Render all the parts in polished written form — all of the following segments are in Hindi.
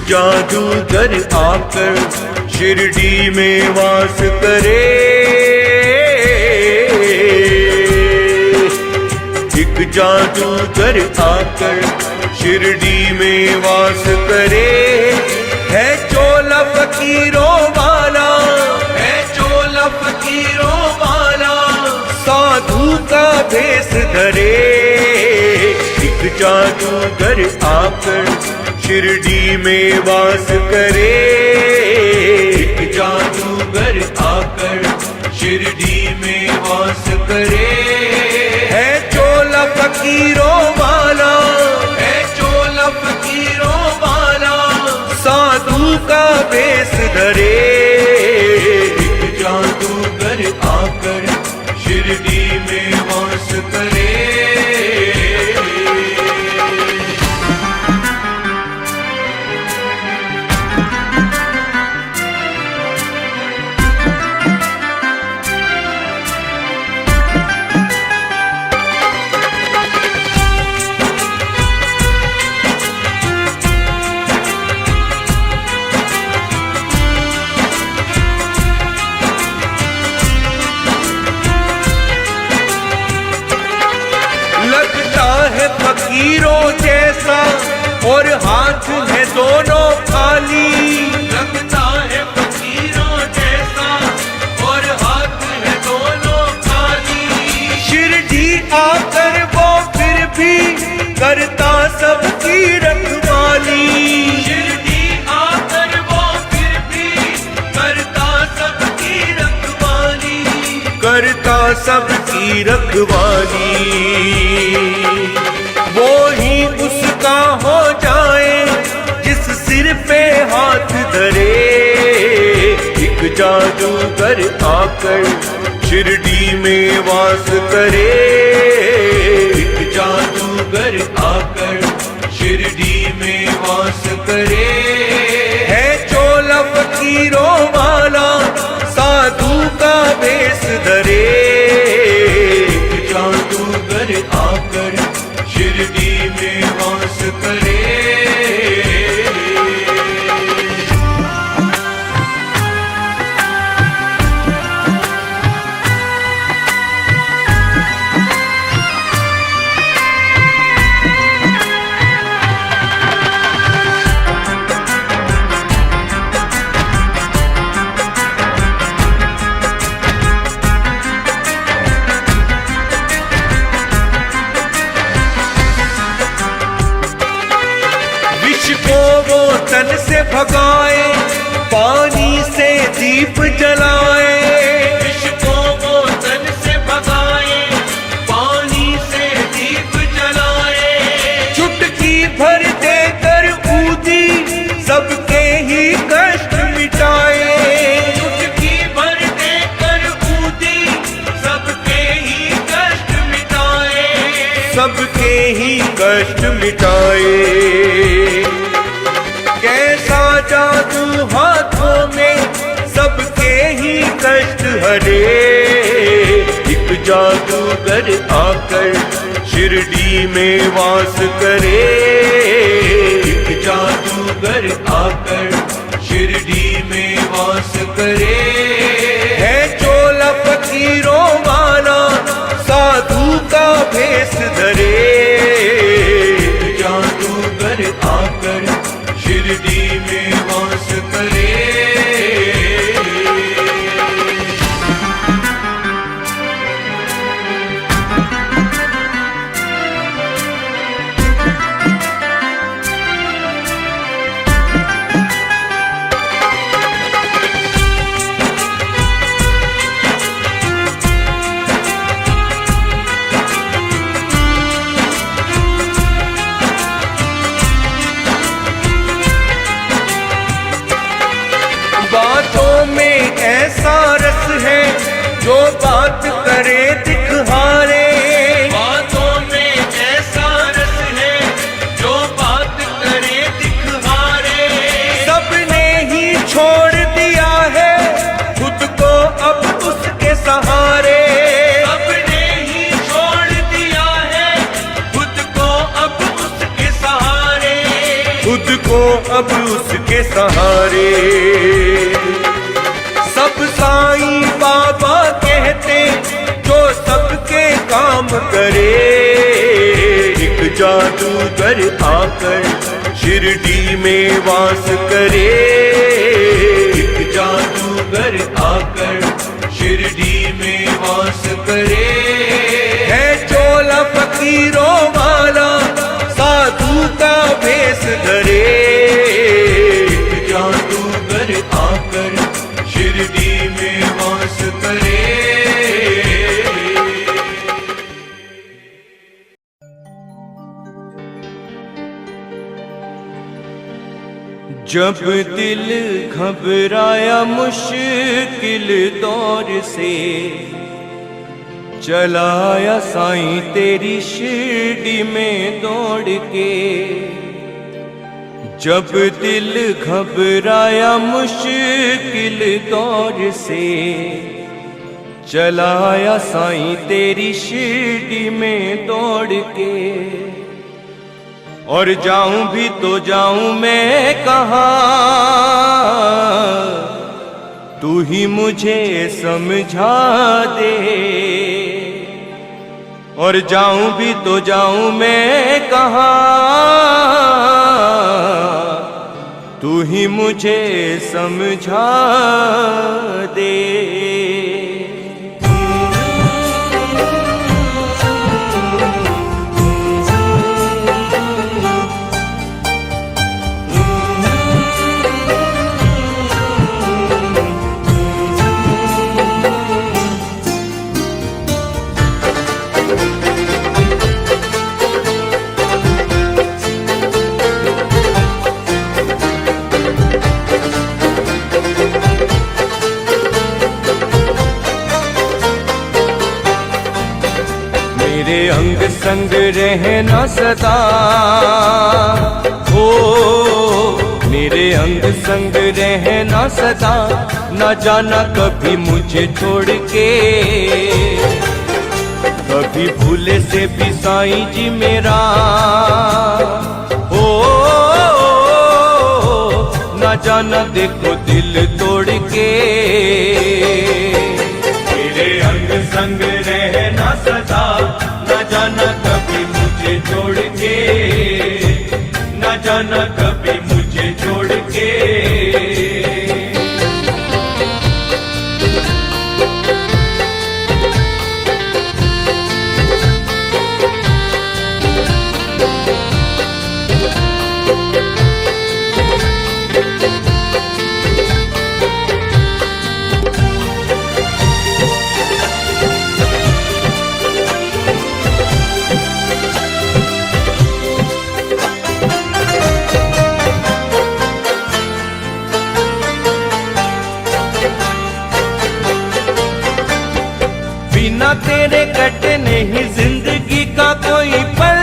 जादूगर आकर शिरडी में वास करे। एक जादूगर आकर शिरडी में वास करे। है चोला फकीरों वाला, है चोला फकीरों वाला, साधु का भेष धरे। एक जादूगर आकर शिरडी में वास करे। एक जादूगर आकर शिरडी में वास करे। है चोला फकीरों वाला, है चोला फकीरों वाला, साधु का भेष धरे। एक जादूगर आकर शिरडी में वास करे। फकीरों जैसा और हाथ है दोनों खाली। लगता है फकीरों जैसा और हाथ है दोनों खाली। शिरडी आकर वो फिर भी करता सबकी रखवाली। शिरडी आकर वो फिर भी करता सबकी रखवाली, करता सबकी रखवाली। वो ही उसका हो जाए जिस सिर पे हाथ धरे। एक जादूगर आकर शिरडी में वास करे। एक जादूगर आकर शिरडी में वास करे। है चोला फकीरों वाला, साधु का भेष धरे। एक जादूगर आकर शिरडी में वास करे। तन से भगाए, पानी से दीप जलाए। विष को वो तन से भगाए, पानी से दीप जलाए। चुटकी भर देकर ऊदी, सबके ही कष्ट मिटाए। चुटकी भर देकर ऊदी, सबके ही कष्ट मिटाए। सबके ही कष्ट मिटाए। कैसा जादू हाथों में सबके ही कष्ट हरे। एक जादूगर आकर शिरडी में वास करे। एक जादूगर आकर शिरडी में वास करे। है चोला फकीरों वाला, साधु का भेष धरे। एक जादूगर आकर शिरडी में वास करे। बातों में ऐसा रस है जो बात करे दिखहारे। बातों में ऐसा रस है जो बात करे दिखहारे। सबने ही छोड़ दिया है खुद को अब उसके सहारे। सबने ही छोड़ दिया है खुद को अब उसके सहारे। खुद को अब उसके सहारे। सब साईं बाबा कहते जो सबके काम करे। एक जादूगर आकर शिरडी में वास करे। एक जादूगर आकर शिरडी में वास करे। है चोला फकीरों वाला साधु का भेष धरे। एक जादूगर आकर शिरडी में वास करे। जब दिल घबराया मुश्किल दौर से, चलाया साईं तेरी शिरडी में दौड़ के। जब दिल घबराया मुश्किल दौर से, चलाया साईं तेरी शिरडी में दौड़ के। और जाऊं भी तो जाऊं मैं कहाँ, तू ही मुझे समझा दे। और जाऊं भी तो जाऊं मैं कहाँ, तू ही मुझे समझा दे। मेरे अंग संग रहना सदा, हो मेरे अंग संग रहना सदा। न जाना कभी मुझे छोड़ के, कभी भूले से भी साईं जी मेरा। हो न जाना देखो दिल तोड़ के। मेरे अंग संग रहना सदा, न जाना कभी मुझे छोड़ के। न जाना कभी मुझे छोड़ के। बिना तेरे कटे नहीं जिंदगी का कोई पल।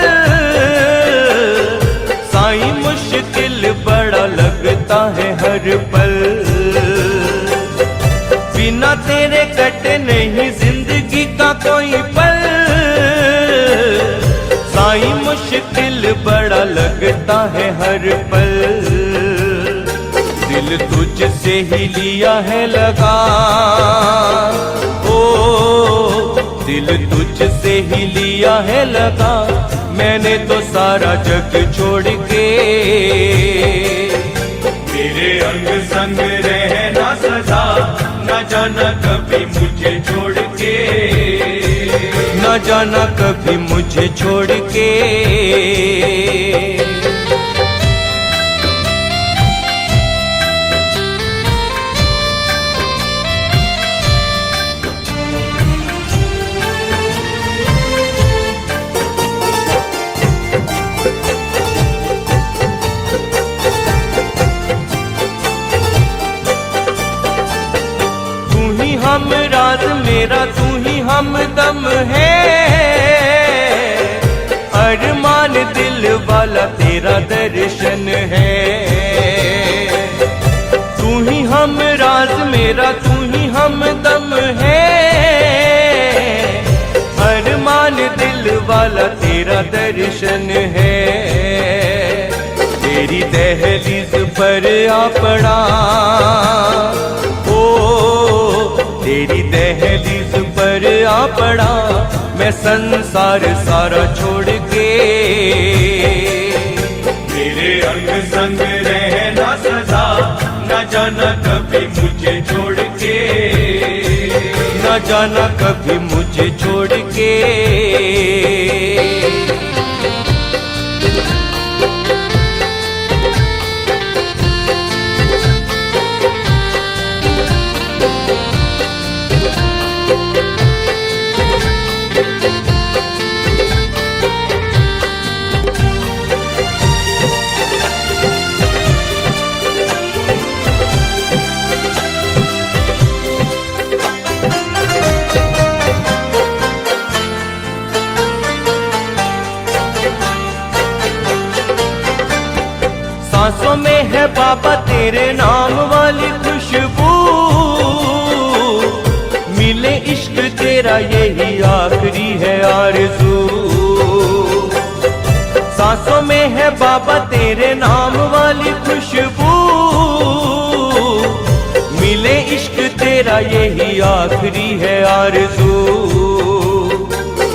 साईं मुश्किल बड़ा लगता है हर पल। बिना तेरे कटे नहीं जिंदगी का कोई पल। साईं मुश्किल बड़ा लगता है हर पल। दिल तुझसे ही लिया है लगा, दिल तुझसे ही लिया है लगा। मैंने तो सारा जग छोड़ के। मेरे अंग संग रहना सदा, न जाना कभी मुझे छोड़ के। न जाना कभी मुझे छोड़ के। हम राज मेरा, तू ही हमदम है। अरमान दिल वाला तेरा दर्शन है। तू ही हम राज मेरा, तू ही हमदम है। अरमान दिल वाला तेरा दर्शन है। तेरी दहलीज पर आ पड़ा। ओ तेरी दहलीज पर आ पड़ा, मैं संसार सारा छोड़ के। मेरे अंग संग रहना सदा, न जाना कभी मुझे छोड़ के, न जाना कभी मुझे छोड़ के। सांसों में है बाबा तेरे नाम वाली खुशबू, मिले इश्क तेरा यही आखिरी है आरज़ू। सांसों में है बाबा तेरे नाम वाली खुशबू, मिले इश्क तेरा यही आखिरी है आरज़ू।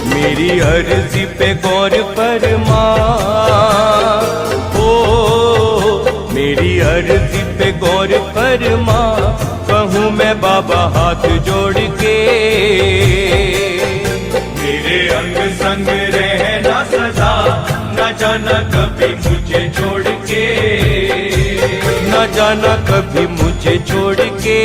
मेरी अर्जी पे गौर फरमा, मेरी अर्जी पे गौर फरमा, कहूँ मैं बाबा हाथ जोड़ के। मेरे अंग संग रहना सदा, न जाना कभी मुझे छोड़ के, न जाना कभी मुझे छोड़ के।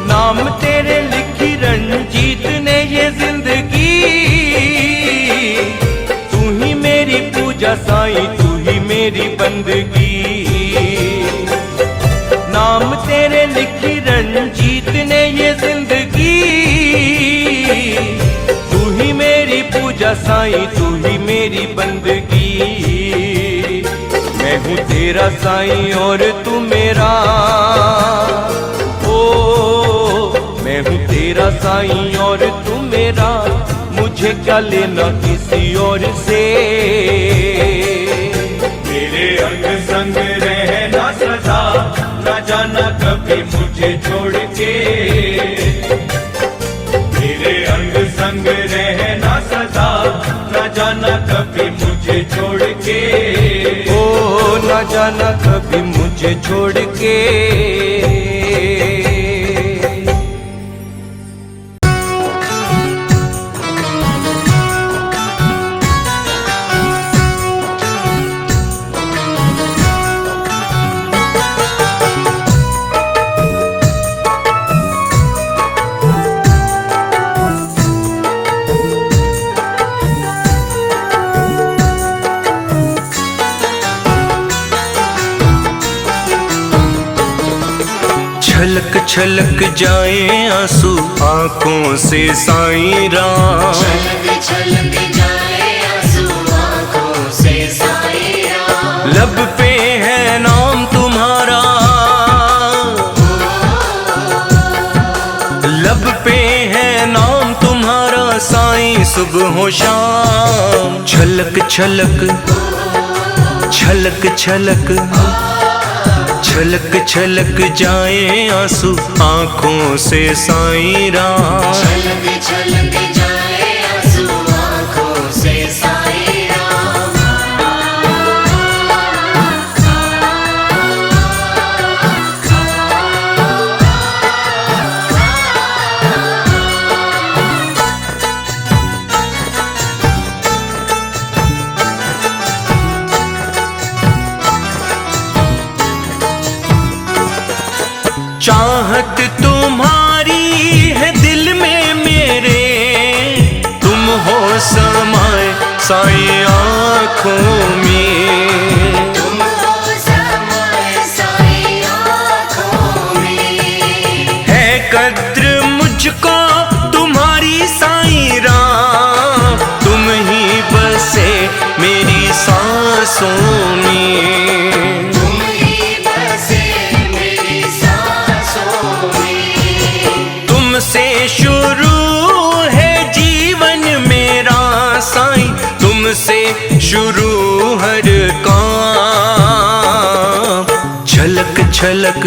नाम तेरे लिखी रंजीत ने ये जिंदगी, तू ही मेरी पूजा साईं, तू ही मेरी बंदगी। नाम तेरे लिखी रंजीत ने ये जिंदगी, तू ही मेरी पूजा साईं, तू ही मेरी बंदगी। मैं हूँ तेरा साईं और तू मेरा, मैं हूँ तेरा साईं और तू मेरा, मुझे क्या लेना किसी और से। मेरे अंग संग रहना सदा, न जाना कभी मुझे छोड़ के। मेरे अंग संग रहना सदा, न जाना कभी मुझे छोड़ के। ओ न जाना कभी मुझे छोड़ के। छलक छलक जाए आंसू आंखों से साईं राम, छलक छलक जाए आंसू आंखों से साईं राम। लब पे है नाम तुम्हारा, लब पे है नाम तुम्हारा साईं, सुबह हो शाम। छलक छलक छलक छलक छलक छलक जाए आंसू आंखों से साईं राम, छलक छलक जाए आंसू आंखों से साईं राम। चाहत तुम्हारी है दिल में मेरे, तुम हो समाए साईं आँखों में, तुम हो समाए साईं आँखों में। है कद्र मुझको तुम्हारी साईं राम, सांसों में, तुम ही बसे मेरी सांसों में। तुमसे शुरू है जीवन मेरा साईं, तुमसे शुरू हर काम। छलक छलक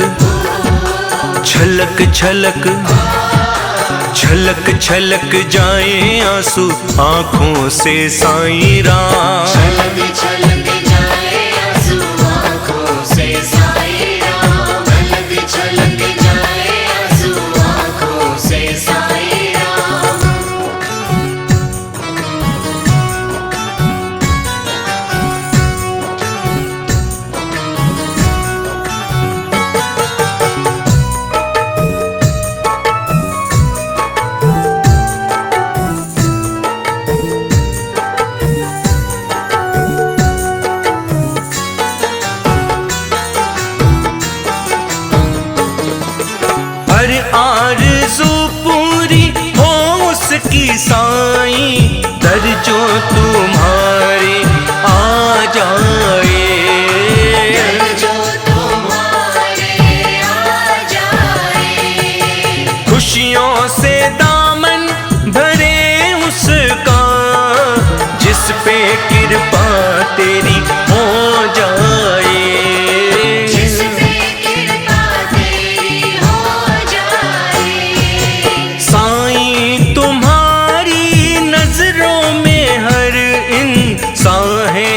छलक छलक छलक छलक जाए आंसू आँखों से साईं राम। छलक छलक जाए आंसू आँखों से साईं राम। छलक छलक जाए आंसू आँखों से साईं राम। हर आरज़ू पूरी हो उसकी साईं, दर जो तुम्हारे आ जाए। दर जो तुम्हारे आ जाए। खुशियों से दामन भरे उसका, जिस पे कृपा तेरी हो जाए। जिस पे कृपा तेरी हो जाए। साईं तुम्हारी नजरों में हर इंसान है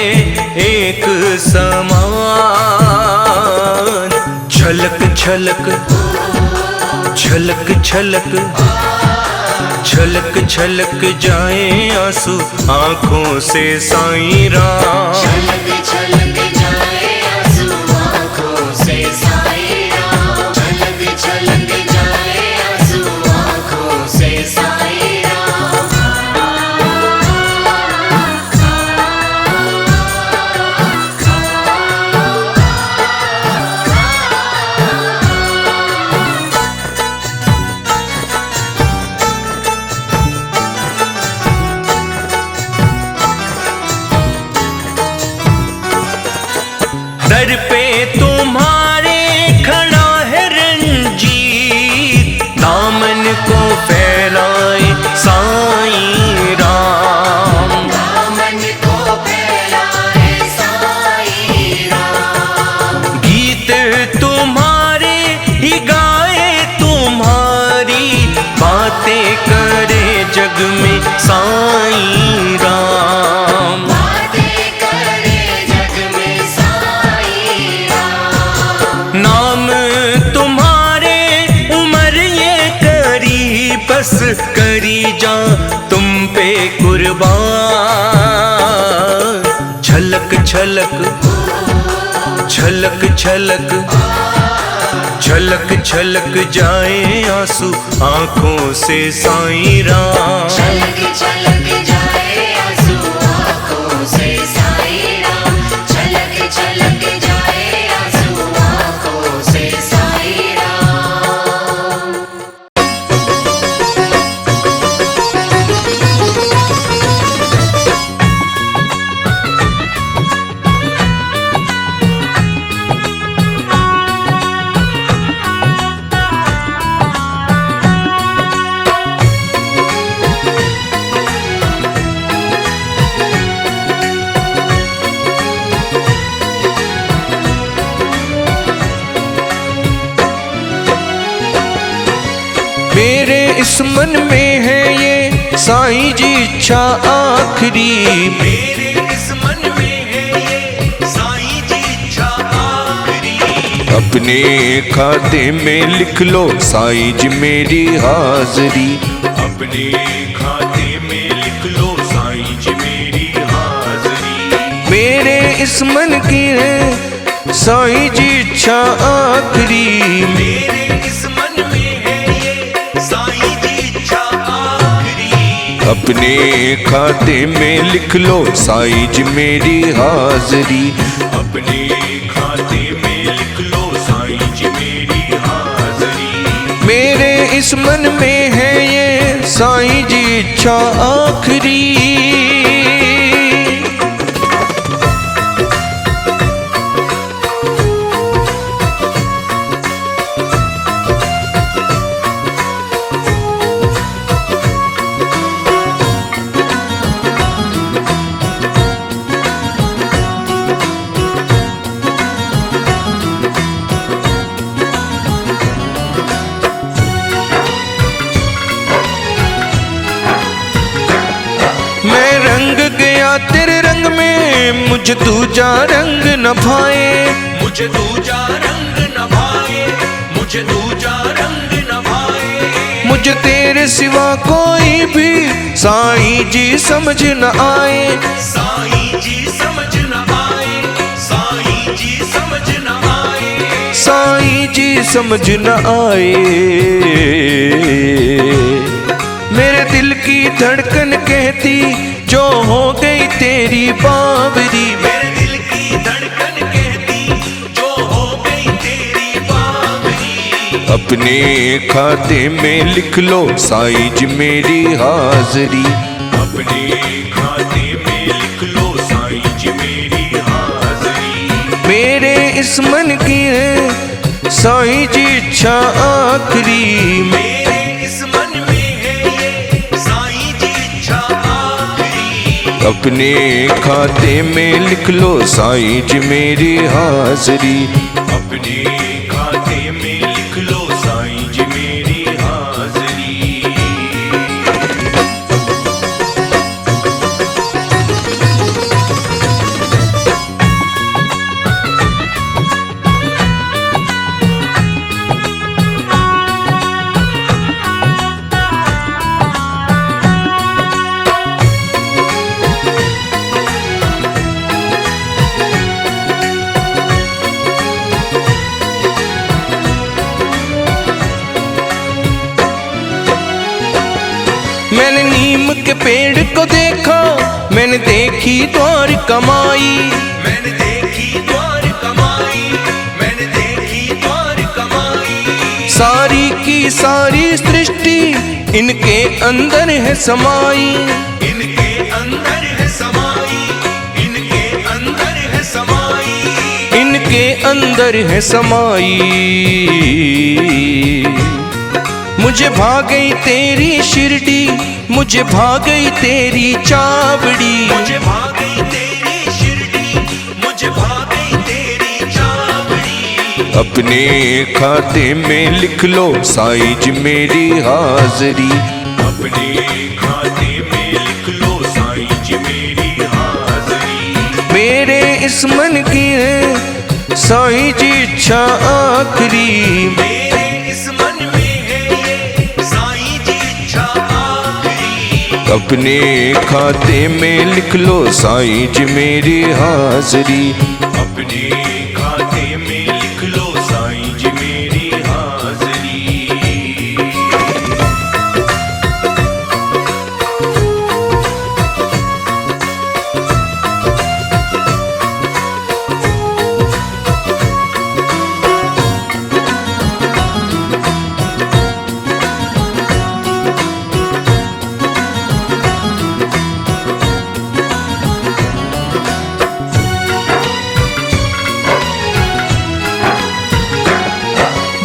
एक समान। छलक छलक छलक छलक छलक छलक जाए आंसू आँखों से साईं राम। छलक छलक जाए आंसू आँखों से साईं राम। छलक छलक जाए आंसू आँखों से साईं राम। दर पे तुम्हारे खड़ा है रंजीत, दामन को फैलाए साईं राम। दामन को फैलाए साईं राम। गीत तुम्हारे ही गाए, तुम्हारी बातें करे जग में साईं राम। बातें करे जग में साईं राम। नाम तुम्हारे उमर ये करी, बस करी जा तुम पे कुर्बान। छलक छलक छलक छलक छलक छलक जाए आंसू आँखों से साईं राम। छलक छलक जाए आंसू आँखों से साईं राम। छलक छलक जाए आंसू आँखों से साईं राम। मेरे इस मन में है ये साईं जी इच्छा आखिरी। मेरे इस मन में है ये साईं जी इच्छा आखिरी। अपने खाते में लिख लो साईं जी मेरी हाजरी। अपने खाते में लिख लो साईं जी मेरी हाजरी। मेरे इस मन की है साईं जी इच्छा आखिरी। मेरे इस मन में है ये साईं जी इच्छा आखिरी। अपने खाते में लिख लो साईं जी मेरी हाजरी। अपने खाते में लिख लो साईं जी मेरी हाजरी। मेरे इस मन में है ये साईं जी इच्छा आखिरी। मुझे दूजा रंग न भाए, मुझे दूजा रंग न भाए, मुझे दूजा रंग न भाए। मुझे तेरे सिवा कोई भी साईं जी समझ न आए, साईं जी समझ न आए, साईं जी समझ न आए, साईं जी समझ न आए। मेरे दिल की धड़कन कहती जो हो गई तेरी बावरी, मेरे दिल की धड़कन कहती जो हो गई तेरी बावरी। अपने खाते में लिख लो साईं जी मेरी हाजरी, अपने खाते में लिख लो साईं जी मेरी हाजरी। मेरे इस मन की है साईं जी इच्छा आखिरी, मेरे इस मन में है ये साईं जी इच्छा आखिरी। अपने खाते में लिख लो साईं जी मेरी हाजरी, अपने खाते में लिख लो साईं जी मेरी हाजरी। मैंने नीम के पेड़ को देखा, मैंने देखी द्वार कमाई, मैंने देखी द्वार कमाई, मैंने देखी द्वार कमाई। सारी की सारी सृष्टि इनके अंदर है समाई, इनके अंदर है समाई, इनके अंदर है समाई, इनके अंदर है समाई। मुझे भाग गई तेरी शिरडी, मुझे भाग गई तेरी चावड़ी, मुझे भाग गई तेरी शिरडी, मुझे भाग गई तेरी चावड़ी। अपने खाते में लिख लो साईं जी मेरी हाजरी, अपने खाते में लिख लो साईं जी मेरी हाजरी। मेरे इस मन की है साईं जी इच्छा आखिरी, मेरे इस मन में है ये साईं जी इच्छा आखिरी। अपने खाते में लिख लो साईं जी मेरी हाजरी, अपने खाते में लिख लो साईं जी मेरी हाजरी।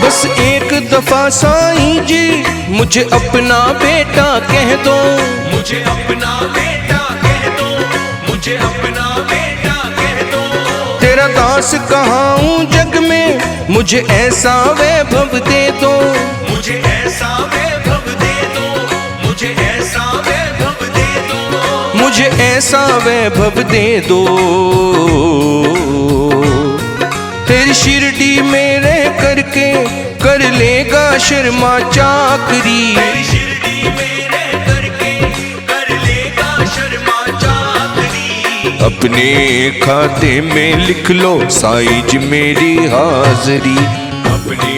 बस एक दफा साईं जी मुझे अपना बेटा कह दो, मुझे अपना बेटा कह दो, मुझे अपना बेटा कह दो। तेरा दास कहाऊं जग में मुझे ऐसा वैभव दे दो, मुझे ऐसा वैभव दे दो, मुझे ऐसा वैभव दे दो, मुझे ऐसा वैभव दे दो। तेरी शिरडी में रह करके कर लेगा शर्मा चाकरी, तेरी शिरडी में रह करके कर लेगा शर्मा चाकरी। अपने खाते में लिख लो साईं जी मेरी हाजरी, अपने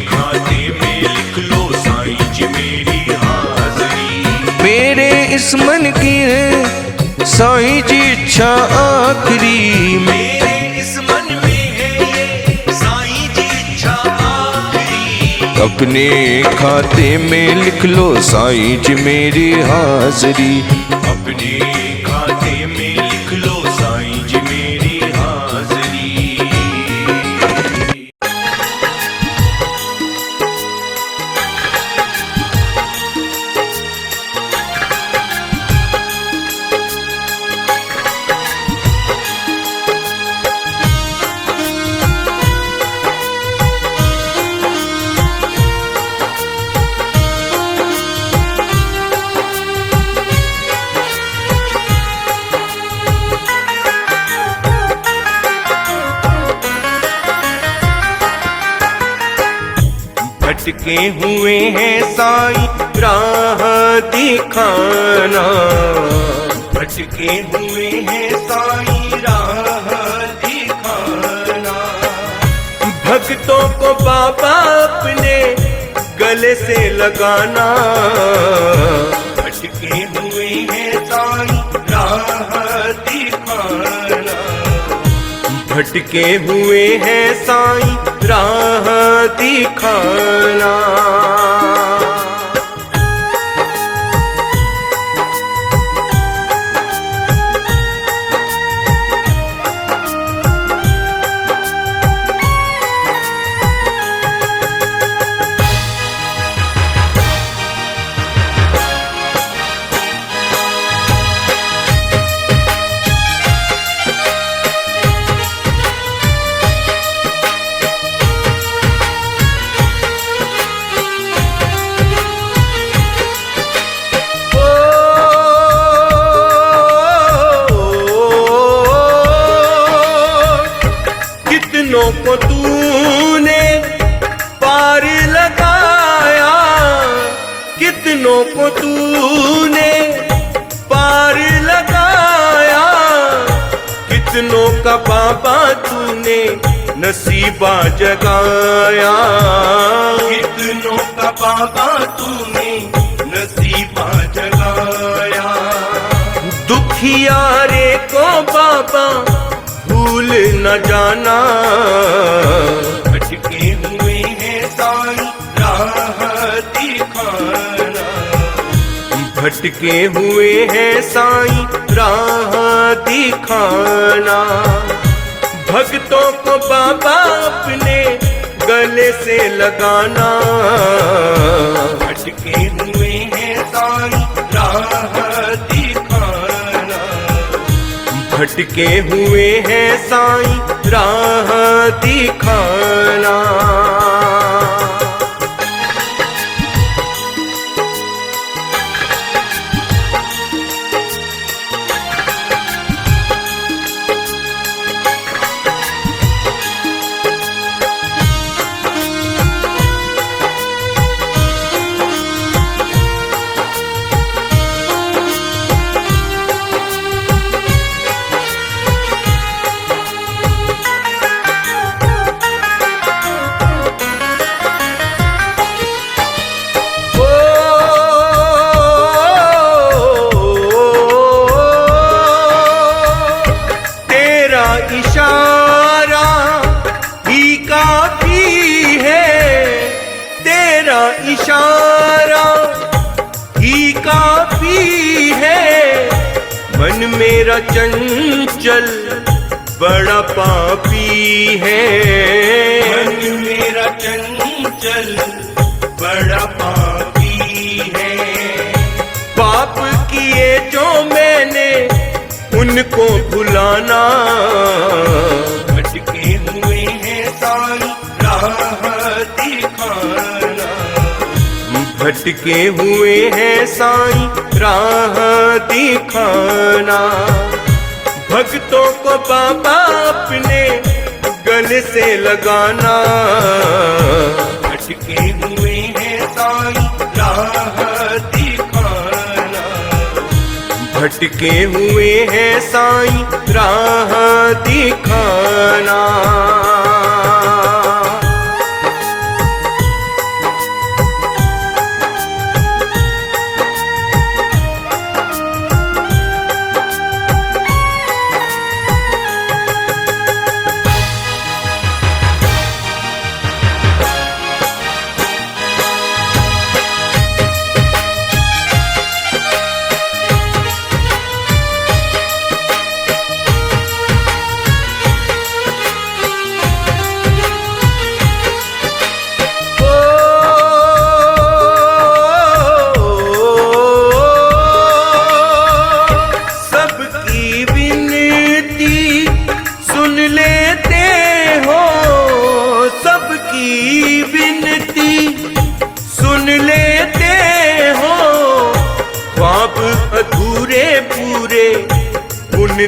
खाते में लिख लो साईं जी मेरी हाजरी। मेरे इस मन की है साईं जी इच्छा आखिरी, मेरे इस मन में है ये साईं जी इच्छा आखिरी। अपने खाते में लिख लो साईं जी मेरी हाजरी, अपने खाते में लिख लो साईं जी मेरी हाजरी। भटके हुए हैं साईं राह दिखाना, भटके हुए हैं साईं राह दिखाना। भक्तों को बाबा अपने गले से लगाना, भटके हुए हैं साईं राह दिखाना, भटके हुए हैं साईं राह दिखाना। कितनों को तूने पार लगाया, कितनों को तूने पार लगाया, कितनों का बाबा तूने नसीबा जगाया, कितनों का बाबा तूने नसीबा जगाया। दुखियारे को बाबा भूल न जाना, भटके हुए हैं साईं राह दिखाना, भटके हुए हैं साईं राह दिखाना। भक्तों को बाबा अपने गले से लगाना, भटके हुए हैं साईं राह दिखाना, भटके हुए हैं साईं राह दिखाना। इशारा ही काफी है, तेरा इशारा ही काफी है। मन मेरा चंचल बड़ा पापी है, मन मेरा चंचल बड़ा पापी है। पाप किए जो मैंने उनको भुलाना, भटके हुए हैं साईं राह दिखाना, भटके हुए हैं साईं राह दिखाना। भक्तों को बाबा अपने गले से लगाना, भटके हुए हैं साईं राह दिखाना, भटके हुए हैं साईं राह दिखाना।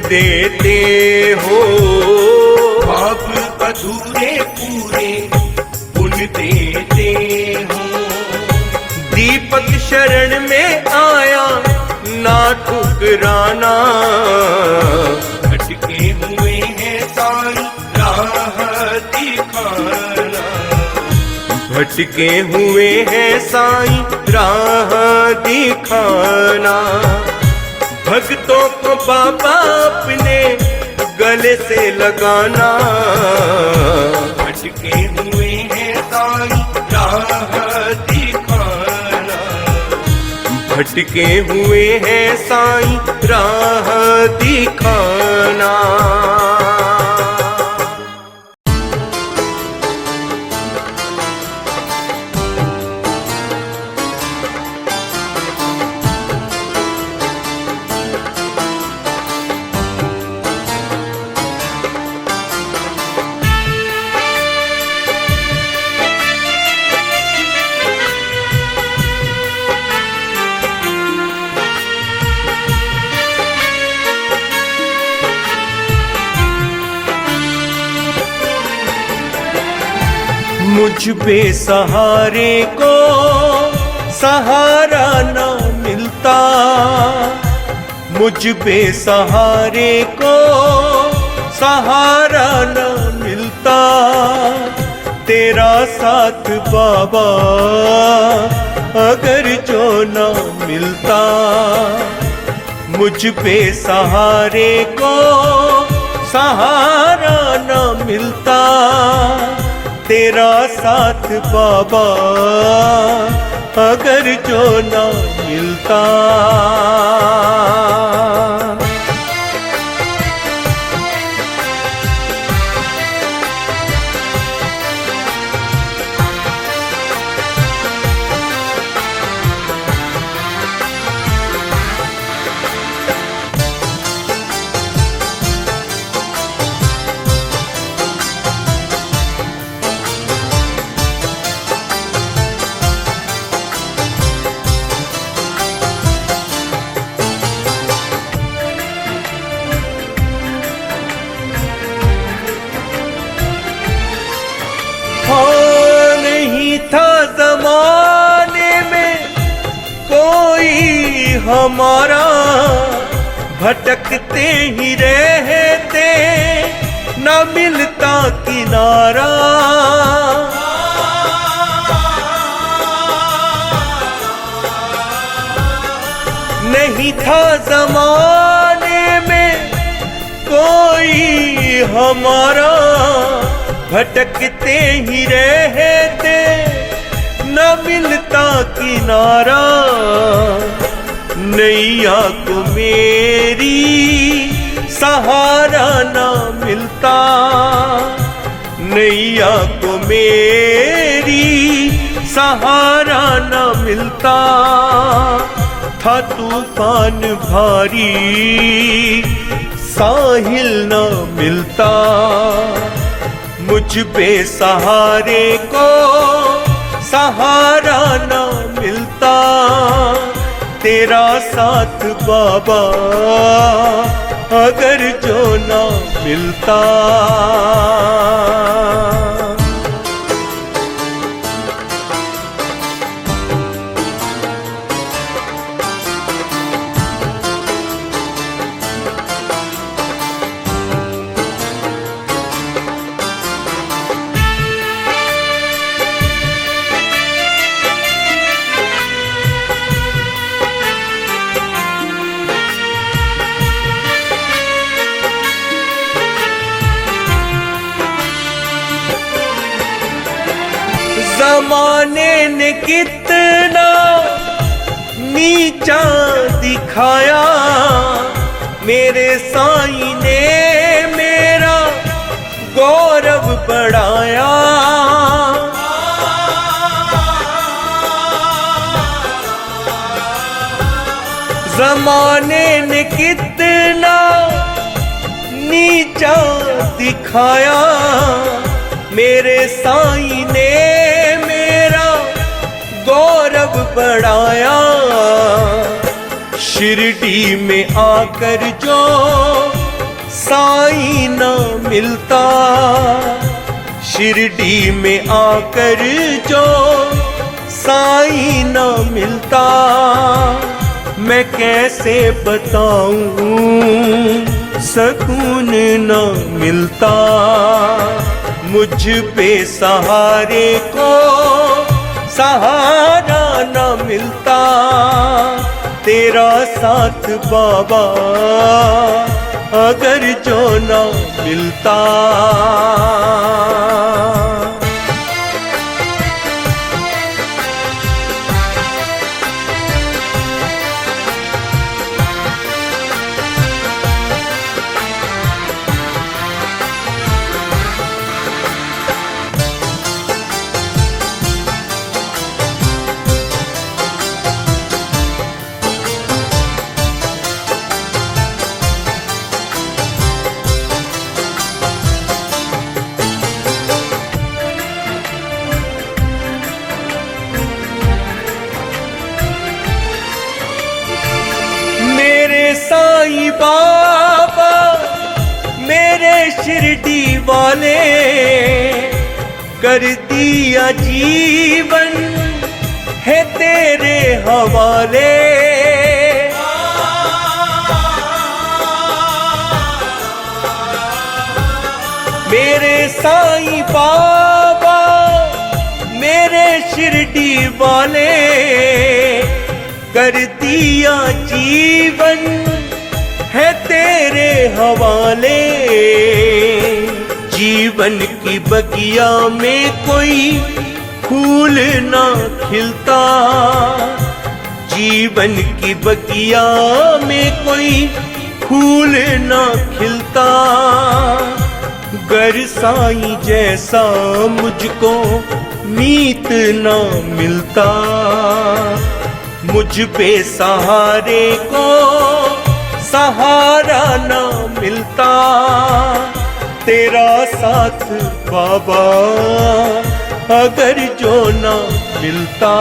देते हो, ख्वाब अधूरे पूरे उन देते हो। दीपक शरण में आया ना ठुकराना, भटके हुए हैं साईं राह दिखाना, भटके हुए हैं साईं राह दिखाना। भक्तों को बाबा अपने गले से लगाना, भटके हुए हैं साईं राह दिखाना, भटके हुए हैं साईं राह दिखाना। मुझ बेसहारे को सहारा ना मिलता, मुझ बेसहारे को सहारा ना मिलता। तेरा साथ बाबा अगर जो ना मिलता, मुझ बेसहारे को सहारा ना मिलता। तेरा साथ बाबा अगर जो ना मिलता। नहीं था जमाने में कोई हमारा, भटकते ही रहते न मिलता किनारा। नहीं था जमाने में कोई हमारा, भटकते ही रहते न मिलता किनारा। नैया को मेरी सहारा न मिलता, नैया को मेरी सहारा न मिलता। था तूफान भारी साहिल न मिलता, मुझ बेसहारे को सहारा न मिलता। तेरा साथ बाबा अगर जो न मिलता। जमाने ने कितना नीचा दिखाया, मेरे साईं ने मेरा गौरव बढ़ाया। जमाने ने कितना नीचा दिखाया, मेरे साईं ने मेरा गौरव बढ़ाया। शिरडी में आकर जो साईं न मिलता, शिरडी में आकर जो साईं न मिलता, मैं कैसे बताऊं सुकून न मिलता। मुझ पे सहारे को सहारा न मिलता, तेरा साथ बाबा अगर जो न मिलता। साईं बाबा मेरे शिरडी वाले, कर दिया जीवन है तेरे हवाले। मेरे साईं बाबा मेरे शिरडी वाले, कर दिया जीवन है तेरे हवाले। जीवन की बगिया में कोई फूल ना खिलता, जीवन की बगिया में कोई फूल ना खिलता। गर साईं जैसा मुझको मीत ना मिलता, मुझ पे सहारे को सहारा न मिलता। तेरा साथ बाबा अगर जो न मिलता।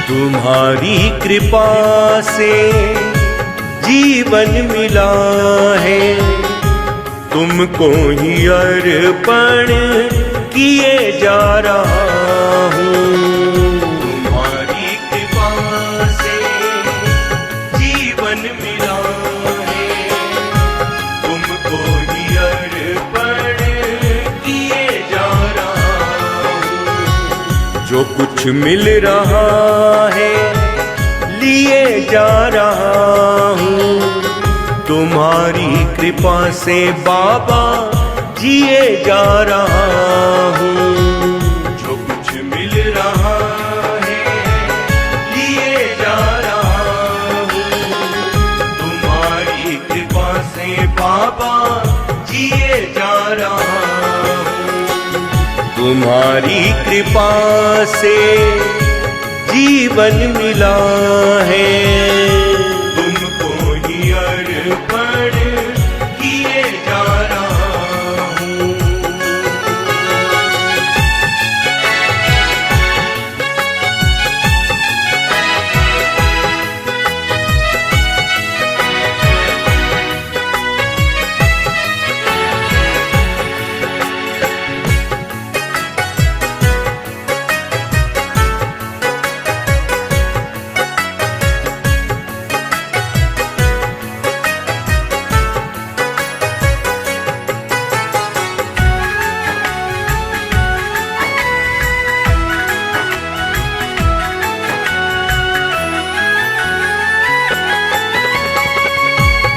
तुम्हारी कृपा से जीवन मिला है, तुमको ही अर्पण किए जा रहा हूँ। तुम्हारी कृपा से जीवन मिला है, तुमको ही अर्पण किए जा रहा हूँ। जो कुछ मिल रहा है लिए जा रहा हूँ, तुम्हारी कृपा से बाबा जिए जा रहा हूँ। जो कुछ मिल रहा है लिए जा रहा हूँ, तुम्हारी कृपा से बाबा जिए जा रहा हूँ। तुम्हारी कृपा से जीवन मिला है, तुमको ही अर्पण किए जा रहा हूँ।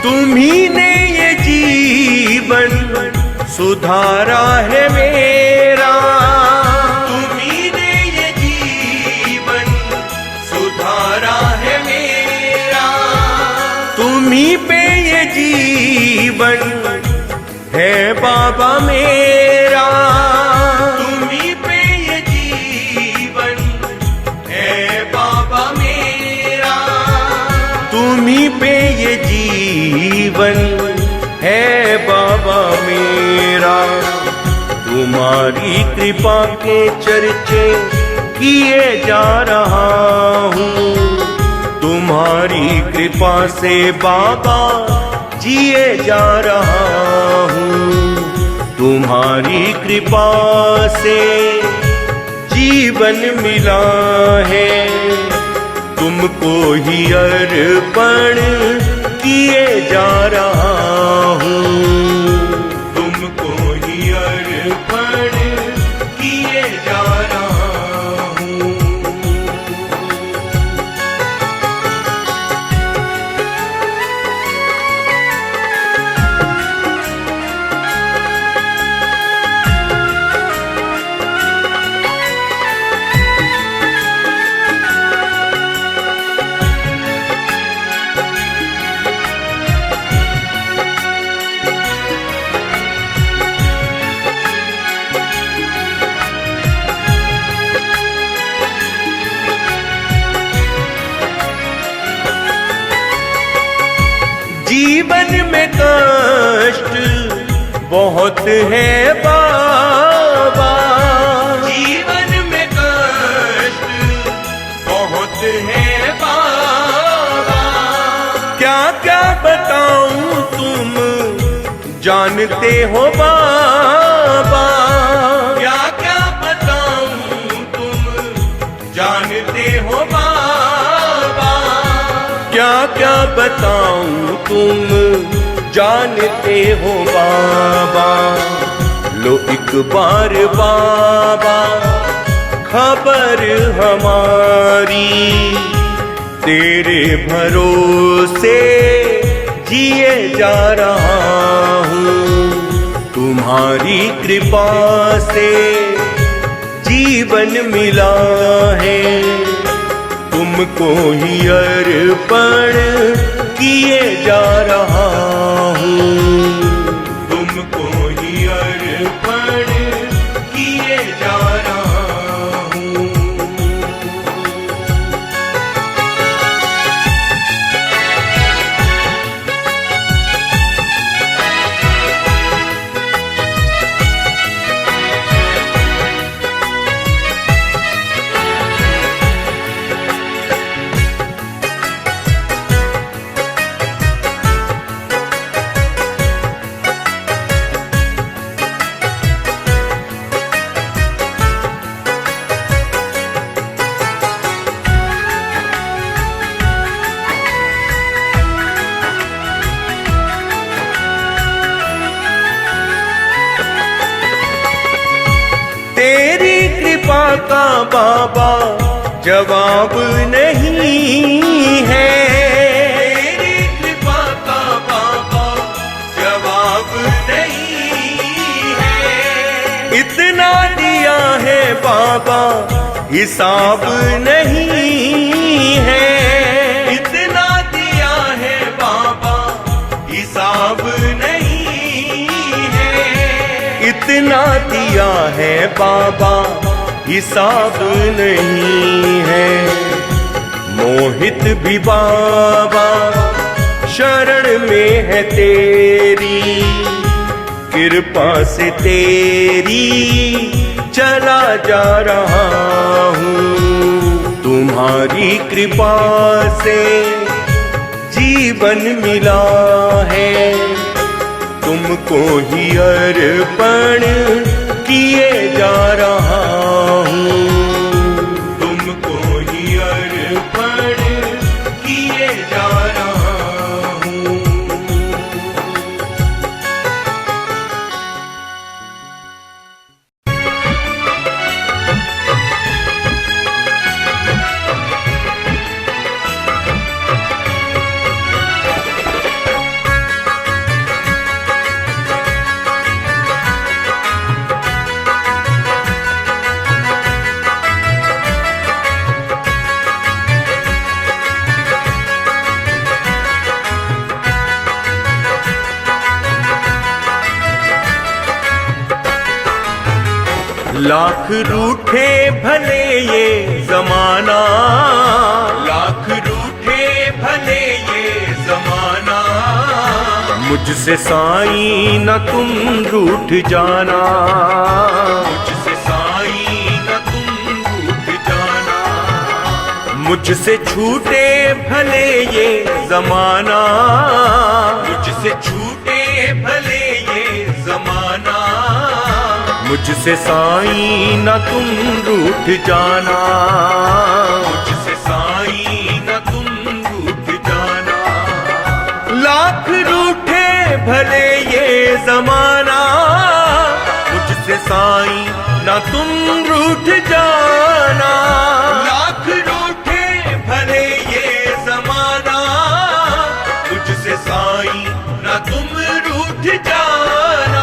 तुम्ही ने ये जीवन सुधारा है मेरा, तुम्ही ने ये जीवन सुधारा है मेरा। तुम्ही पे ये जीवन है बाबा मेरा। तुम्ही पे ये जीवन है बाबा मेरा। तुम्ही पे ये जीवन है बाबा मेरा। तुम्हारी कृपा के चर्चे किए जा रहा हूँ। तुम्हारी कृपा से बाबा जिए जा रहा हूँ। तुम्हारी कृपा से जीवन मिला है। तुमको ही अर्पण किए जा रहा हूँ। तुमको ही अर्पण किए जा रहा हूँ। जीवन में कष्ट बहुत है बाबा। जीवन में कष्ट बहुत है बाबा। क्या क्या बताऊं तुम जानते हो बाबा। क्या क्या बताऊं तुम जानते हो बाबा। क्या क्या बताऊं तुम जानते हो बाबा। लो एक बार बाबा खबर हमारी। तेरे भरोसे जिए जा रहा हूँ। तुम्हारी कृपा से जीवन मिला है। तुमको ही अर्पण किए जा रहा हूँ। तुमको ही अर्पण किए जा रहा हूँ। तेरी कृपा का बाबा जवाब नहीं है। तेरी कृपा का बाबा जवाब नहीं है। इतना दिया है बाबा हिसाब नहीं है। इतना दिया है बाबा हिसाब नहीं है। इतना दिया है बाबा हिसाब नहीं है। मोहित भी बाबा शरण में है तेरी। कृपा से तेरी चला जा रहा हूँ। तुम्हारी कृपा से जीवन मिला है। तुमको ही अर्पण किए जा रहा हूँ। तुमको ही अर्पण किए जा रहा हूँ। लाख रूठे भले ये जमाना, लाख रूठे भले ये जमाना, मुझसे साईं न तुम रूठ जाना, मुझसे साईं न तुम रूठ जाना, मुझसे छूटे भले ये जमाना, मुझसे छूटे भले ये जमाना, मुझसे साईं न तुम रूठ जाना, मुझसे साईं न तुम रूठ जाना, लाख रूठे भले ये जमाना, मुझसे साईं न तुम रूठ जाना, लाख रूठे भले ये जमाना, मुझसे साईं न तुम रूठ जाना,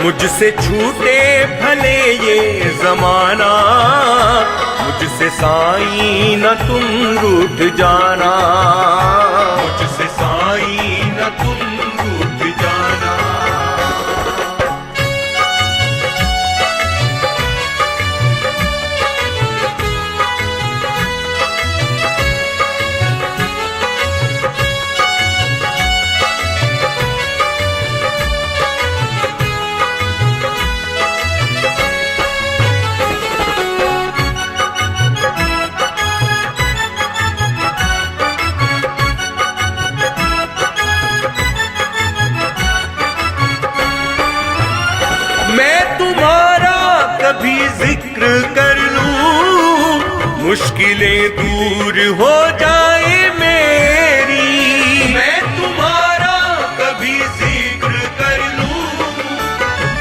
मुझसे छूटे भले ये जमाना, मुझसे साईं न तुम रूठ जाना, मुझसे साईं न तुम रूठ जाना, मैं तुम्हारा कभी जिक्र कर लूं, मुश्किलें दूर हो जाए मेरी, मैं तुम्हारा कभी जिक्र कर लूं,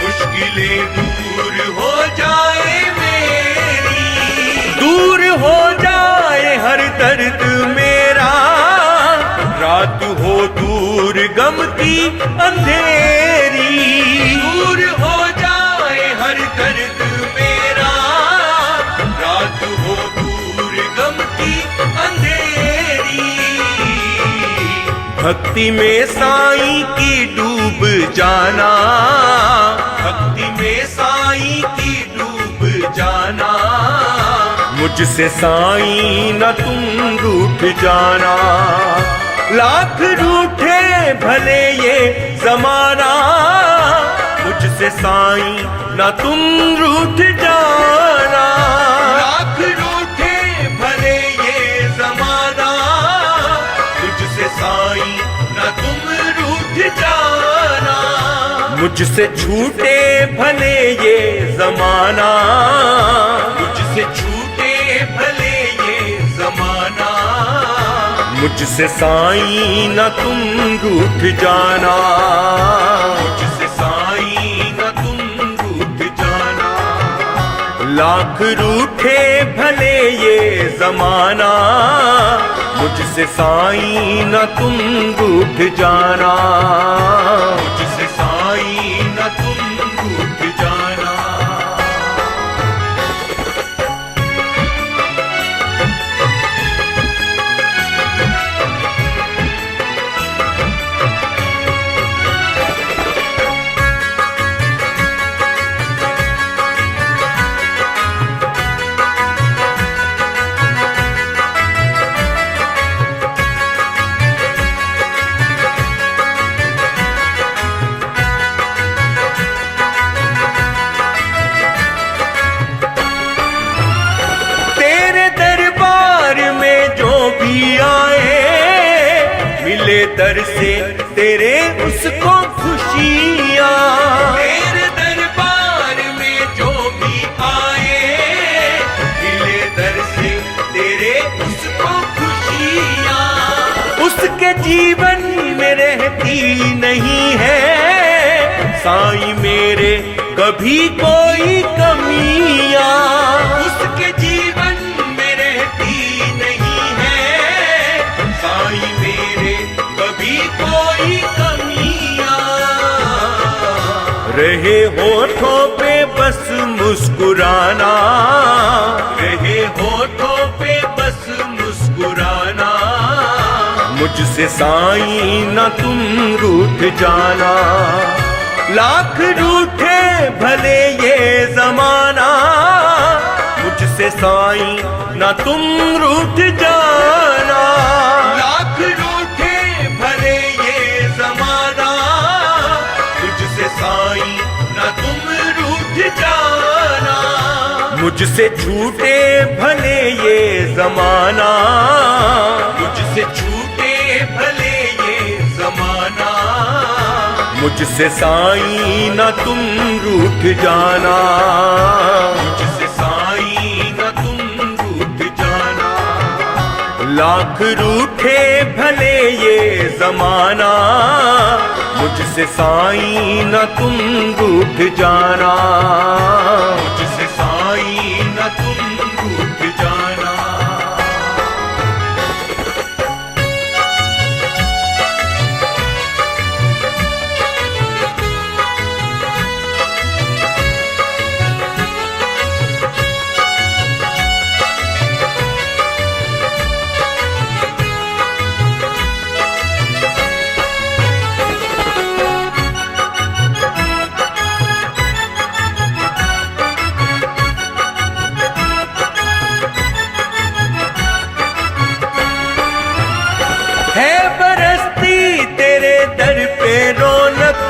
मुश्किलें दूर हो जाए मेरी, दूर हो जाए हर दर्द मेरा, रात हो दूर गम की अंधेरी, दूर हो जाए हर दर्द मेरा, रात हो दूर गम की अंधेरी, भक्ति में साईं की डूब जाना, भक्ति में साईं की डूब जाना, मुझसे साईं न तुम रूठ जाना, लाख रूठे भले ये जमाना, मुझसे साईं न तुम रूठ जाना, लाख रूठे भले ये जमाना, मुझसे साईं न तुम रूठ जाना, मुझसे छूटे भले ये जमाना, मुझसे छूटे भले ये जमाना, मुझसे साईं न तुम रूठ जाना, मुझसे साईं न तुम रूठ जाना, लाख रूठे भले ये जमाना, मुझसे साईं न तुम रूठ जाना, मुझसे साईं न तुम रूठ जाना, दर से तेरे उसको खुशियाँ, तेरे दरबार में जो भी आए, मिले दर से तेरे उसको खुशियाँ, उसके जीवन में रहती नहीं है साईं मेरे कभी कोई कमियाँ, उसके जीवन में रहती नहीं है साईं मेरे कभी कोई कमियाँ, रहे होठों पे बस मुस्कुराना, रहे होठों पे बस मुस्कुराना, मुझसे साईं न तुम रूठ जाना, लाख रूठे भले ये जमाना, मुझसे साईं ना तुम रूठ जाना। लाख रूठे भले ये जमाना, तुझसे साईं ना तुम रूठ जाना। मुझसे छूटे भले ये जमाना, मुझसे छूटे भले ये जमाना। मुझसे साईं ना तुम रूठ जाना। मुझसे साईं ना तुम रूठ जाना। लाख रूठे भले ये जमाना, मुझसे साईं ना तुम रूठ जाना। मुझसे साईं ना तुम रूठ जाना। है बरसती तेरे दर पे रौनक,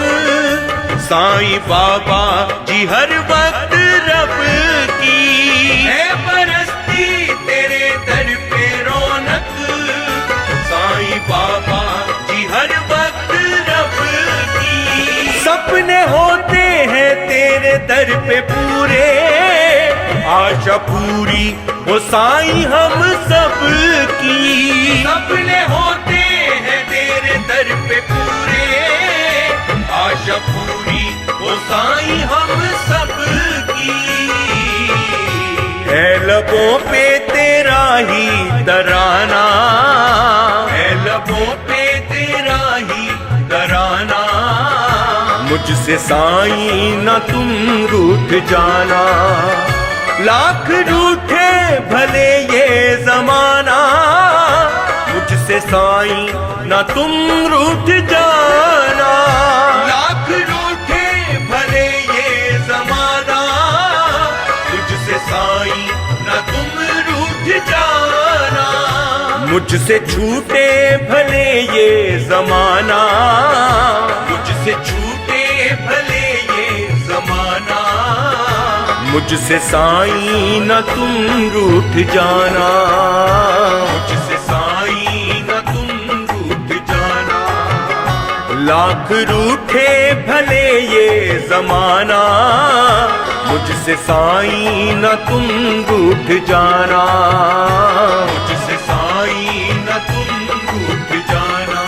साईं बाबा जी हर वक्त रब की। है बरसती तेरे दर पे रौनक, साईं बाबा जी हर वक्त रब की। सपने होते हैं तेरे दर पे पूरे, आशा पूरी हो साईं हम सब की। सपने होते हैं तेरे दर पे पूरे, आशा पूरी हो साईं हम सब की। है लबों पे तेरा ही तराना, है लबों पे तेरा ही तराना। मुझसे साईं ना तुम रूठ जाना। लाख रूठे भले ये जमाना, मुझसे साईं ना तुम रूठ जाना। लाख रूठे भले ये जमाना, तुझसे साईं ना तुम रूठ जाना। मुझसे छूटे भले ये जमाना, मुझसे छूटे भले ये जमाना। मुझसे साईं ना तुम रूठ जाना। मुझसे साईं ना तुम रूठ जाना। लाख रूठे भले ये जमाना, मुझसे साईं ना तुम रूठ जाना। मुझसे साईं ना तुम रूठ जाना।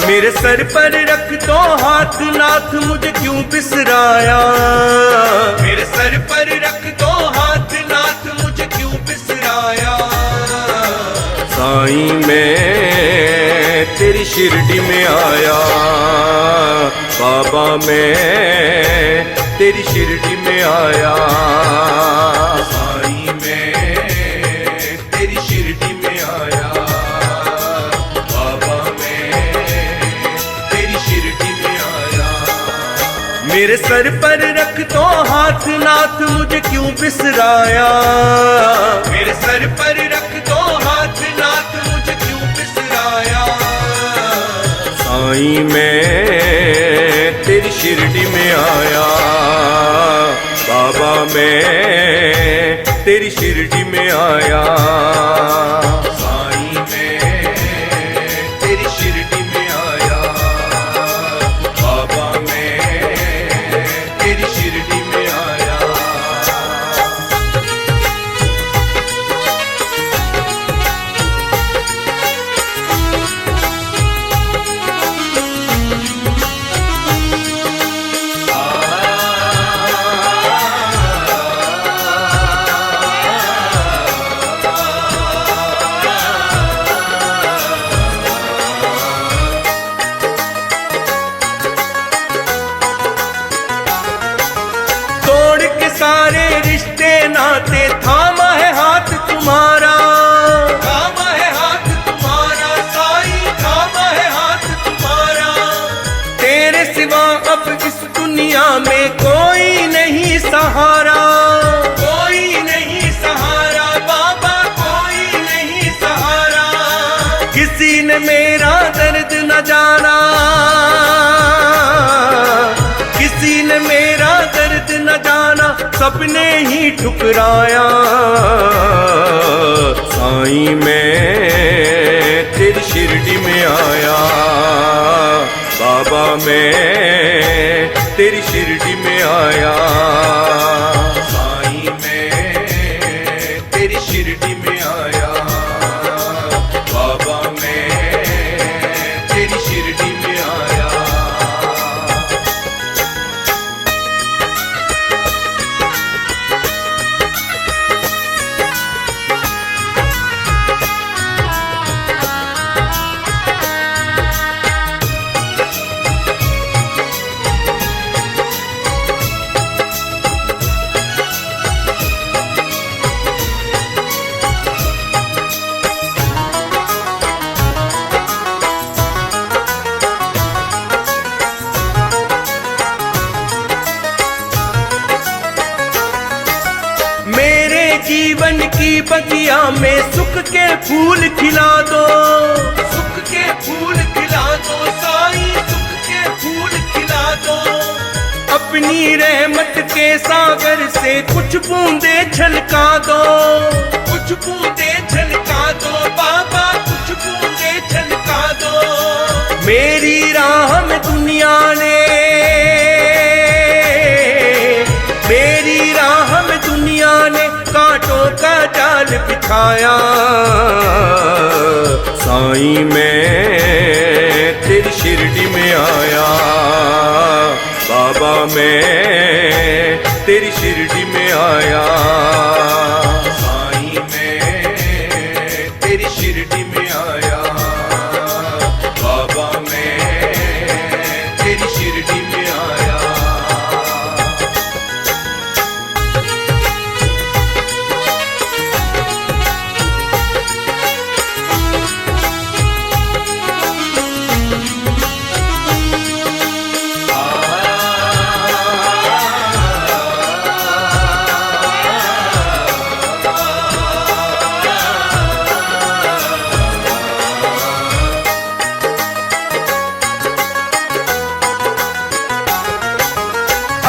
मेरे सर पर रख दो हाथ नाथ, मुझे क्यों बिसराया। मेरे सर पर रख दो हाथ नाथ, मुझे क्यों बिसराया। साईं मैं तेरी शिरडी में आया, बाबा मैं तेरी शिरडी में आया। साईं मैं तेरी शिरडी में आया, बाबा मैं तेरी शिरडी में आया। मेरे सर पर रख दो हाथ नाथ, मुझे क्यों बिसराया। मेरे सर पर रख दो हाथ नाथ, मुझे क्यों बिसराया। साईं मैं तेरी शिरडी में आया, बाबा मैं तेरी शिरडी में आया। साईं मैं तेरी शिरडी में आया, बाबा मैं तेरी शिरडी में आया। नाते थामा है हाथ तुम्हारा, थामा है हाथ तुम्हारा साईं, थामा है हाथ तुम्हारा। तेरे सिवा अब इस दुनिया में कोई नहीं सहारा, कोई नहीं सहारा बाबा, कोई नहीं सहारा। किसी ने मेरा दर्द न जाना, किसी ने मेरा दर्द न जाना, सबने ही ठुकराया। साईं मैं तेरी शिरडी में आया, बाबा मैं तेरी शिरडी में आया। साईं मैं तेरी शिरडी में आया, बाबा मैं तेरी शिरडी में आया। मेरे जीवन की बगिया में सुख के फूल खिला दो, सुख के फूल खिला दो साईं, सुख के फूल खिला दो। अपनी रहमत के सागर से कुछ बूंदे छलका दो, कुछ बूंदे छलका दो बाबा, कुछ बूंदे छलका दो। मेरी राह में दुनिया ने, मेरी राह में दुनिया ने कांटों का जाल बिछाया। साईं मैं तेरी शिरडी में आया, बाबा मैं तेरी शिरडी में आया। साईं मैं तेरी शिरडी में आया, बाबा मैं तेरी शिरडी में आया।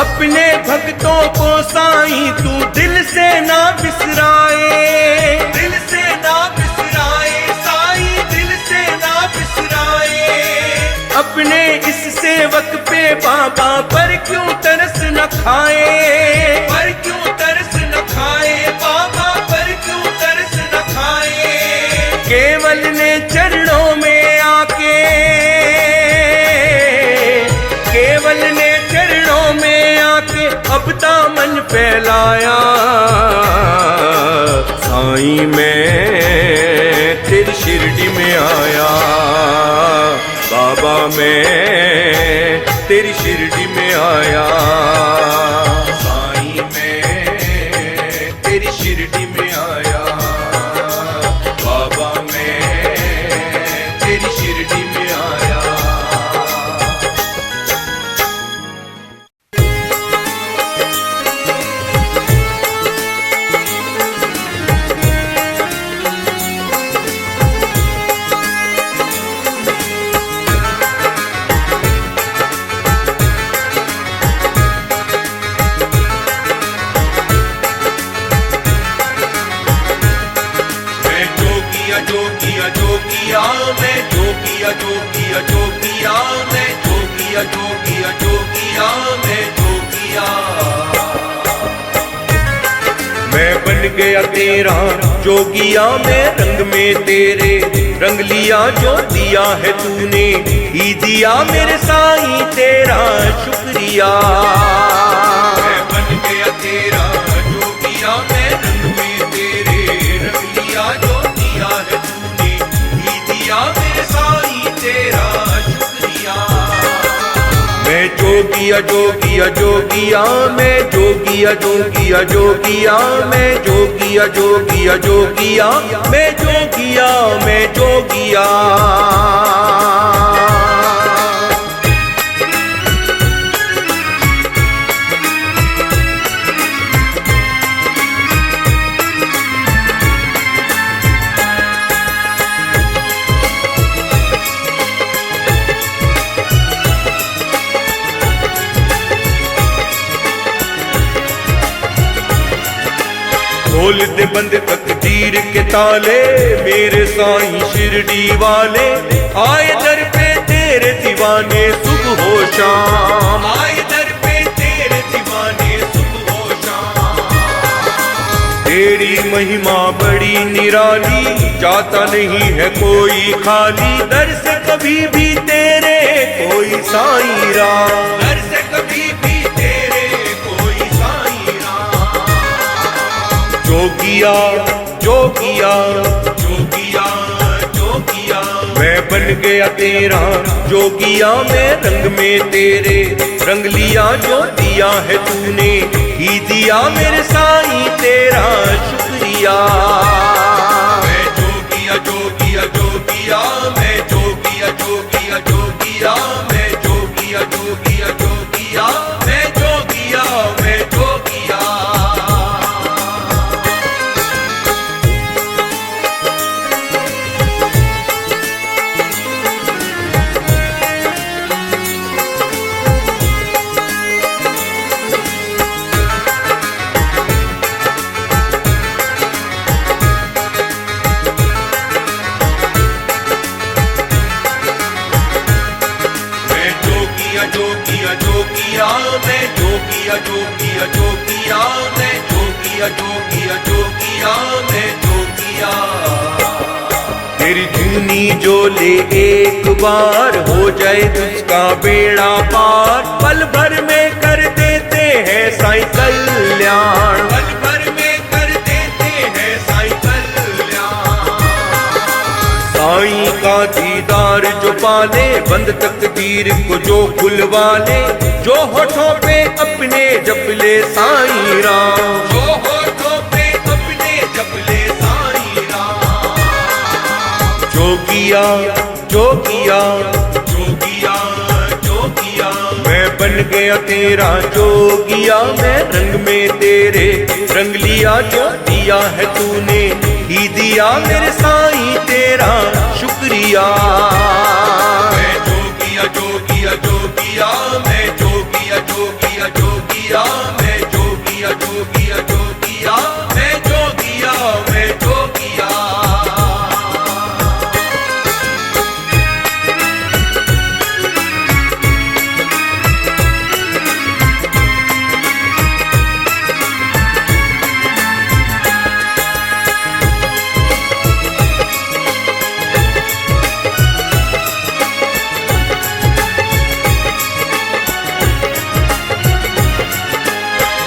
अपने भक्तों को साईं तू दिल से ना बिसराए, दिल से ना बिसराए साईं, दिल से ना बिसराए। अपने इस सेवक पे बाबा पर क्यों तरस न खाए, पर क्यों तरस न खाए बाबा, पर क्यों तरस न खाए। केवल ने चरणों में आके, केवल ने चरणों में आके अब दामन फैलाया। साईं मैं तेरी शिरडी में आया, बाबा मैं तेरी शिरडी में आया। साईं मैं तेरी शिरडी में आया, बाबा मैं तेरी शिरडी में आया। जोगिया जोगिया मैं जोगिया जोगिया जोगिया मैं जोगिया जोगिया जोगिया मैं जोगिया। मैं बन गया तेरा जोगिया, मैं रंग में तेरे रंग लिया। जो दिया है तूने ही दिया मेरे साईं, तेरा शुक्रिया। मैं बन गया तेरा जोगिया, मैं रंग में तेरे रंग लिया। जो दिया है तूने ही दिया मेरे साईं, तेरा शुक्रिया। मैं जोगी जोगिया जोगिया जोगिया मैं जोगिया जोगिया जोगिया मैं जोगिया जोगिया जोगिया मैं जोगिया मैं जोगिया। खोल दे बंद तकदीर के ताले मेरे साईं शिरडी वाले, आए दर पे तेरे दीवाने सुबह हो शाम, आए दर पे तेरे दीवाने सुबह हो शाम। तेरी महिमा बड़ी निराली, जाता नहीं है कोई खाली, दर से कभी भी तेरे कोई साईं राम, दर से कभी भी तेरे कोई साईं राम। जोगिया जोगिया जोगिया जोगिया मैं बन गया तेरा जोगिया, मैं रंग में तेरे रंग लिया, जो दिया है तूने ही दिया मेरे साईं तेरा शुक्रिया। मैं जोगिया जोगिया जोगिया मैं जोगिया जोगिया जोगिया मैं जोगिया जोगिया जोगिया मैं जोगिया मैं जोगिया। जोगिया जोगिया मैं जोगिया जोगिया जोगिया मैं जोगिया जोगिया जोगिया मैं जोगिया। तेरी धुनी जो ले एक बार, हो जाए तुझका बेड़ा पार, पल भर में कर देते हैं साईं कल्याण, पल भर में कर देते हैं साईं कल्याण। साईं का दीदार जो पाले, बंद तकदीर को जो खुलवा ले, जो होठों पे अपने जप ले साईं राम, जो होठों पे अपने जप ले साईं राम। जोगिया जोगिया जोगिया जोगिया मैं बन गया तेरा जोगिया, मैं रंग में तेरे रंग लिया, जो दिया है तूने ही दिया मेरे साईं तेरा शुक्रिया। मैं जोगिया जोगिया जोगिया मैं जोगिया जोगिया जोगिया मैं जोगिया जोगिया जोगिया मैं जोगिया मैं जोगिया।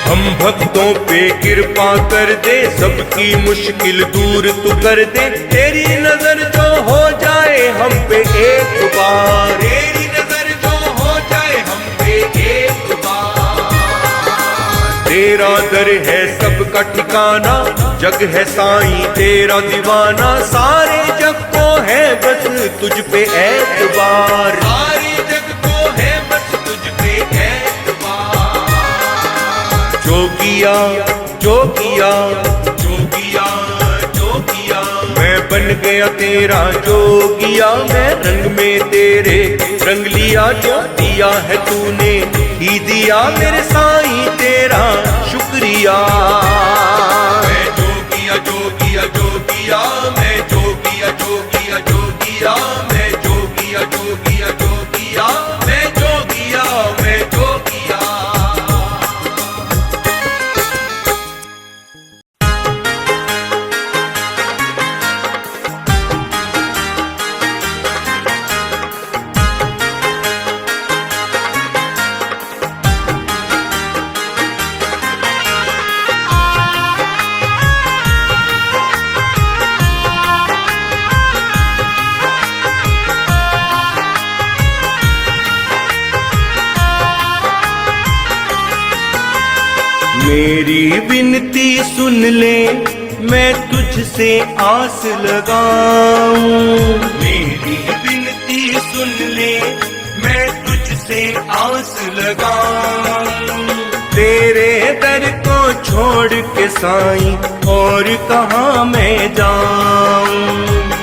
हम भक्तों पे कृपा कर दे, सबकी मुश्किल दूर तू कर दे, तेरी नजर जो हो जाए हम पे एक बार, तेरी नजर जो हो जाए हम पे एक बार। तेरा दर है सबका ठिकाना, जग है साईं तेरा दीवाना, सारे जग को है बस तुझ पे एतबार, सारे जग को है बस तुझ पे एतबार। जोगिया जोगिया जोगिया जोगिया मैं बन गया तेरा जोगिया, मैं रंग में तेरे रंग लिया, जो दिया है तूने ही दिया मेरे साईं तेरा शुक्रिया। मैं जोगिया जोगिया जोगिया मैं जोगिया जोगिया जोगिया मैं जोगिया जोगिया जोगिया मैं जोगिया मैं जोगिया। मेरी विनती सुन ले, मैं तुझसे आस लगाऊं। मेरी विनती सुन ले, मैं तुझसे आस लगाऊं। तेरे दर को छोड़ के साईं और कहाँ मैं जाऊं।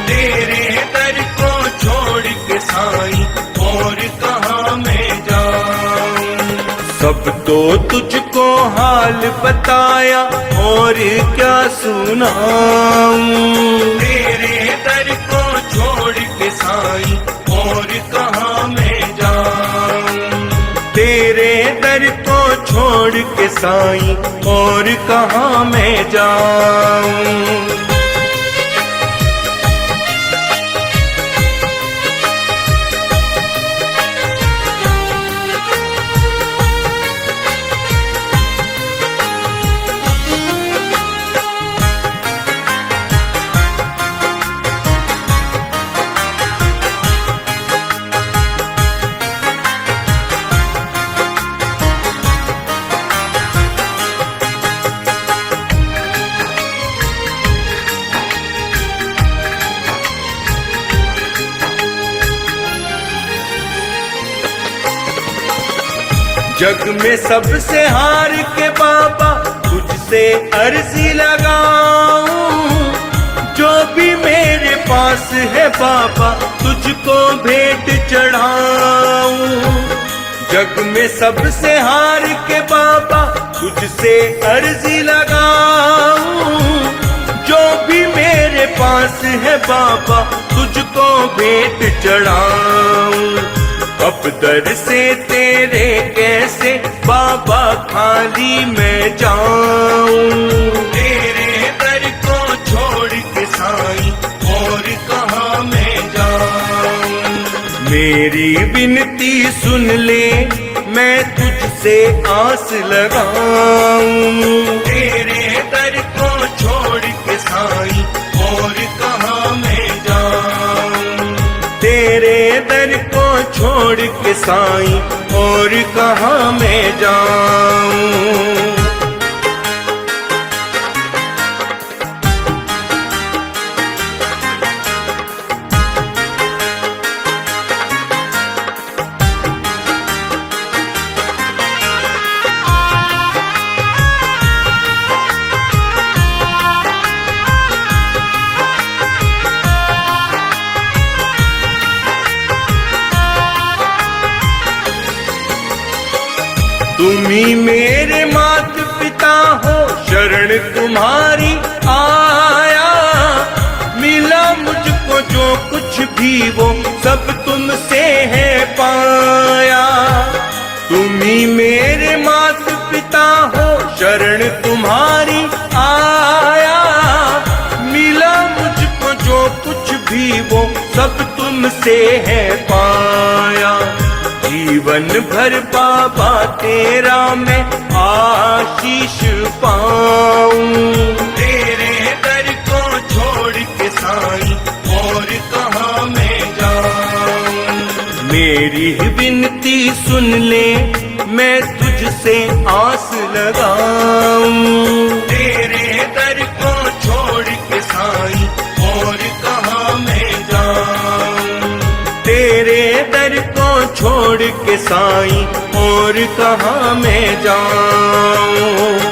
तेरे दर को छोड़ के साईं और कहाँ मैं जाऊं। सब तो तुझको हाल बताया और क्या सुनाऊं। तेरे दर को छोड़ के साईं और कहाँ मैं जाऊं। तेरे दर को छोड़ के साईं और कहाँ मैं जाऊं। जग में सबसे हार के बाबा तुझसे अर्जी लगाऊं। जो भी मेरे पास है बाबा तुझको भेंट चढ़ाऊं। जग में सबसे हार के बाबा तुझसे अर्जी लगाऊं। जो भी मेरे पास है बाबा तुझको भेंट चढ़ाऊं। अब दर से तेरे कैसे बाबा खाली मैं जाऊं। तेरे दर को छोड़ के साईं और कहाँ मैं जाऊं। मेरी विनती सुन ले, मैं तुझसे आस लगाऊं। तेरे दर को छोड़ के साईं और कहाँ मैं जाऊं। तेरे दर को छोड़ के साईं और कहाँ मैं जाऊं। तुम्ही मेरे मात पिता हो, शरण तुम्हारी आया। मिला मुझको जो कुछ भी वो सब तुमसे है पाया। तुम्ही मेरे मात पिता हो, शरण तुम्हारी आया। मिला मुझको जो कुछ भी वो सब तुमसे है पाया। जीवन भर बाबा तेरा मैं आशीष पाऊं। तेरे दर को छोड़ के साईं और कहाँ मैं जाऊं। मेरी विनती सुन ले, मैं तुझसे आस लगाऊं। तेरे दर को छोड़ के साईं और कहाँ मैं जाऊं। तेरे दर को छोड़ के साईं और कहाँ मैं जाऊं।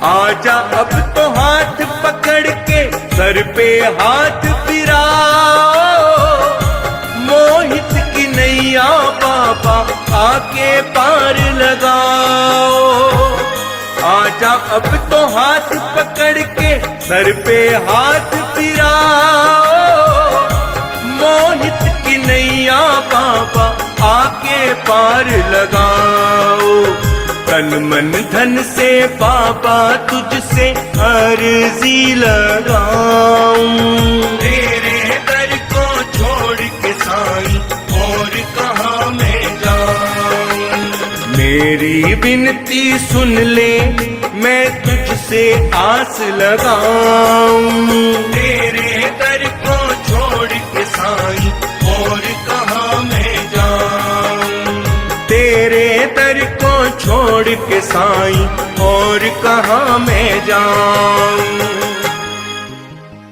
आजा अब तो हाथ पकड़ के सर पे हाथ फिराओ। मोहित की नैया बाबा आके पार लगाओ। आजा अब तो हाथ पकड़ के सर पे हाथ फिराओ। नैया पापा आके पार लगाओ। तन मन धन से पापा तुझसे अर्जी लगाऊं। तेरे दर को छोड़ के साईं और कहाँ मैं जाऊं। मेरी विनती सुन ले मैं तुझसे आस लगाऊं। तेरे दर को छोड़ के साईं और कहाँ मैं जाऊं। तेरे दर को छोड़ के साईं और कहाँ मैं जाऊं।